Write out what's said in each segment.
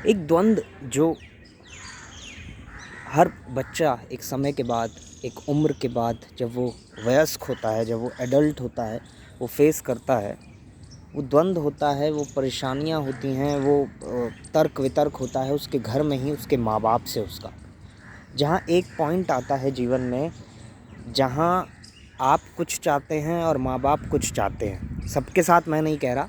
एक द्वंद्व जो हर बच्चा एक समय के बाद, एक उम्र के बाद, जब वो वयस्क होता है, जब वो एडल्ट होता है, वो फेस करता है, वो द्वंद्व होता है, वो परेशानियां होती हैं, वो तर्क वितर्क होता है उसके घर में ही, उसके माँ बाप से उसका। जहाँ एक पॉइंट आता है जीवन में, जहाँ आप कुछ चाहते हैं और माँ बाप कुछ चाहते हैं। सबके साथ मैं नहीं कह रहा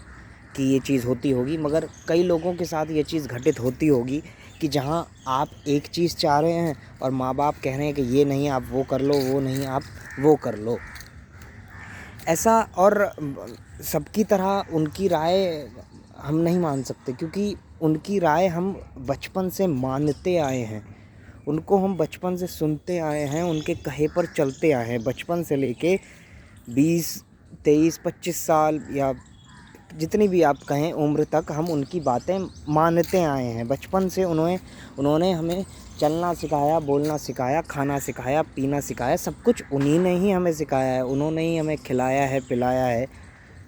कि ये चीज़ होती होगी, मगर कई लोगों के साथ ये चीज़ घटित होती होगी कि जहाँ आप एक चीज़ चाह रहे हैं और माँ बाप कह रहे हैं कि ये नहीं आप वो कर लो, वो नहीं आप वो कर लो। ऐसा, और सबकी तरह उनकी राय हम नहीं मान सकते, क्योंकि उनकी राय हम बचपन से मानते आए हैं, उनको हम बचपन से सुनते आए हैं, उनके कहे पर चलते आए हैं। बचपन से लेके 20, 23, 25 साल या जितनी भी आप कहें उम्र तक हम उनकी बातें मानते आए हैं। बचपन से उन्होंने हमें चलना सिखाया, बोलना सिखाया, खाना सिखाया, पीना सिखाया। सब कुछ उन्हीं ने ही हमें सिखाया है, उन्होंने ही हमें खिलाया है, पिलाया है।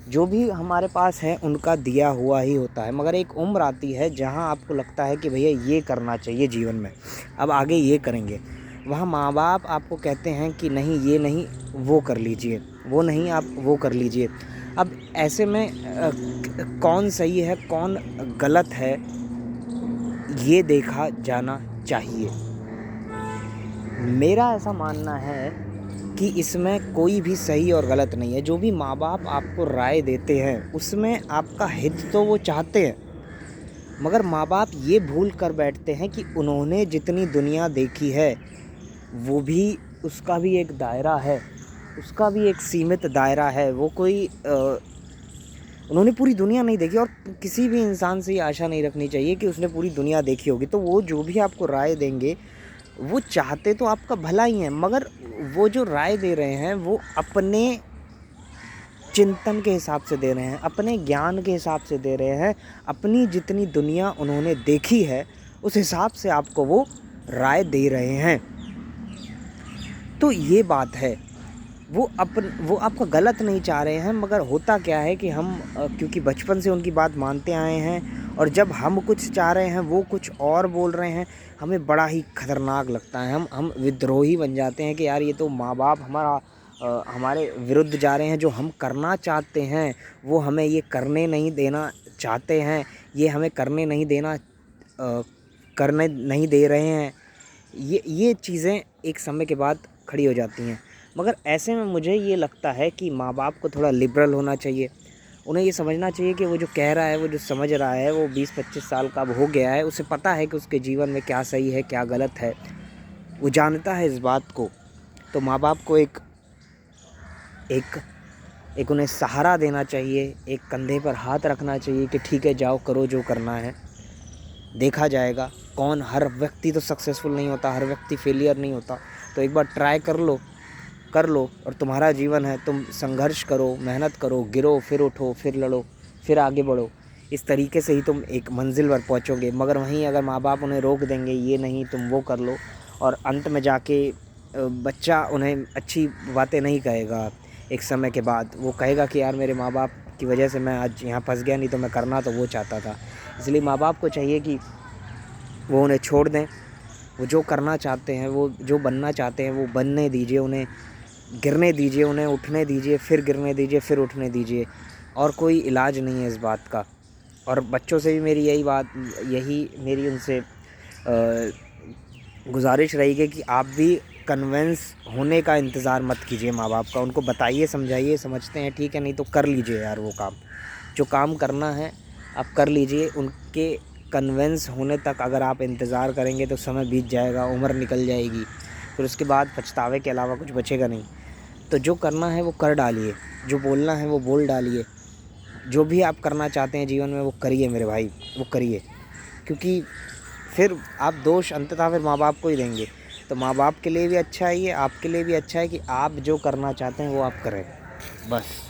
जो भी हमारे पास है उनका दिया हुआ ही होता है। मगर एक उम्र आती है जहाँ आपको लगता है कि भैया ये करना चाहिए जीवन में, अब आगे ये करेंगे। वहाँ माँ बाप आपको कहते हैं कि नहीं, ये नहीं, वो कर लीजिए, वो नहीं आप वो कर लीजिए। अब ऐसे में कौन सही है, कौन गलत है, ये देखा जाना चाहिए। मेरा ऐसा मानना है कि इसमें कोई भी सही और गलत नहीं है। जो भी माँ बाप आपको राय देते हैं उसमें आपका हित तो वो चाहते हैं, मगर माँ बाप ये भूल कर बैठते हैं कि उन्होंने जितनी दुनिया देखी है वो भी, उसका भी एक दायरा है, उसका भी एक सीमित दायरा है। वो कोई उन्होंने पूरी दुनिया नहीं देखी, और किसी भी इंसान से ये आशा नहीं रखनी चाहिए कि उसने पूरी दुनिया देखी होगी। तो वो जो भी आपको राय देंगे वो चाहते तो आपका भला ही है, मगर वो जो राय दे रहे हैं वो अपने चिंतन के हिसाब से दे रहे हैं, अपने ज्ञान के हिसाब से दे रहे हैं, अपनी जितनी दुनिया उन्होंने देखी है उस हिसाब से आपको वो राय दे रहे हैं। तो ये बात है, वो आपका गलत नहीं चाह रहे हैं, मगर होता क्या है कि हम क्योंकि बचपन से उनकी बात मानते आए हैं, और जब हम कुछ चाह रहे हैं वो कुछ और बोल रहे हैं, हमें बड़ा ही खतरनाक लगता है। हम विद्रोही बन जाते हैं कि यार ये तो माँ बाप हमारे विरुद्ध जा रहे हैं। जो हम करना चाहते हैं वो हमें ये करने नहीं देना चाहते हैं, ये हमें करने नहीं दे रहे हैं। ये चीज़ें एक समय के बाद खड़ी हो जाती हैं। मगर ऐसे में मुझे ये लगता है कि माँ बाप को थोड़ा लिबरल होना चाहिए। उन्हें ये समझना चाहिए कि वो जो कह रहा है, वो जो समझ रहा है, वो 20-25 साल का अब हो गया है, उसे पता है कि उसके जीवन में क्या सही है, क्या गलत है, वो जानता है इस बात को। तो माँ बाप को एक एक एक उन्हें सहारा देना चाहिए, एक कंधे पर हाथ रखना चाहिए कि ठीक है, जाओ करो जो करना है, देखा जाएगा। हर व्यक्ति तो सक्सेसफुल नहीं होता, हर व्यक्ति फेलियर नहीं होता। तो एक बार ट्राई कर लो और तुम्हारा जीवन है, तुम संघर्ष करो, मेहनत करो, गिरो फिर उठो, फिर लड़ो, फिर आगे बढ़ो। इस तरीके से ही तुम एक मंजिल पर पहुँचोगे। मगर वहीं अगर माँ बाप उन्हें रोक देंगे, ये नहीं तुम वो कर लो, और अंत में जाके बच्चा उन्हें अच्छी बातें नहीं कहेगा। एक समय के बाद वो कहेगा कि यार मेरे माँ बाप की वजह से मैं आज यहाँ फंस गया, नहीं तो मैं करना तो वो चाहता था। इसलिए माँ बाप को चाहिए कि वो उन्हें छोड़ दें, वो जो करना चाहते हैं, वो जो बनना चाहते हैं वो बनने दीजिए, उन्हें गिरने दीजिए, उन्हें उठने दीजिए, फिर गिरने दीजिए, फिर उठने दीजिए। और कोई इलाज नहीं है इस बात का। और बच्चों से भी यही मेरी उनसे गुजारिश रहेगी कि आप भी कन्विंस होने का इंतज़ार मत कीजिए माँ बाप का। उनको बताइए, समझाइए, समझते हैं ठीक है, नहीं तो कर लीजिए यार वो काम, जो काम करना है आप कर लीजिए। उनके कन्विंस होने तक अगर आप इंतज़ार करेंगे तो समय बीत जाएगा, उम्र निकल जाएगी, फिर उसके बाद पछतावे के अलावा कुछ बचेगा नहीं। तो जो करना है वो कर डालिए, जो बोलना है वो बोल डालिए, जो भी आप करना चाहते हैं जीवन में वो करिए मेरे भाई, वो करिए। क्योंकि फिर आप दोष अंततः फिर माँ बाप को ही देंगे। तो माँ बाप के लिए भी अच्छा है ये, आपके लिए भी अच्छा है कि आप जो करना चाहते हैं वो आप करें, बस।